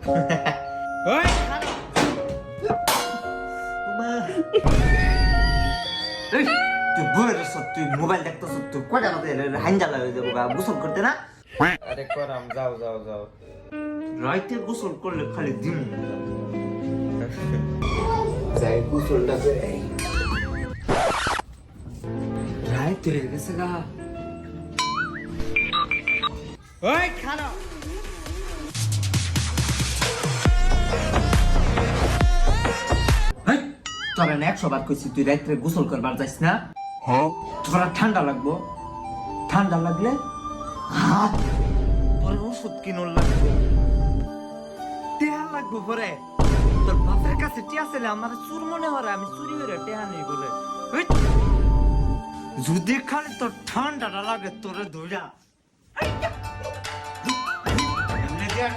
ওই খারাপ তুই বইয়ের তুই মোবাইল দেখতেছ তুই কয়টা মতো হাইঞ্জালা হয়ে যাবো গোসল করতে না আরে করাম যাও যাও যাও রাইতে গোসল করলে খালি দিন যাই গোসলটা করে রাইতে হয়ে গেছে গা ওই খারাপ তোরা না 100 বার কইছি তুই রাইতে গোসল করবার যাইস না তোরা ঠান্ডা লাগবো ঠান্ডা লাগলে তোর ওষুধ কিনুন লাগবে টেহা লাগবো পরে তোর বাপের কাছে টিয়া ছেলে আমার চুর মনে হয় আমি চুরি করে টেহা নেই বলে যদি খালি তোর ঠান্ডাটা লাগে তোরে ধইরা এমনি দিয়ে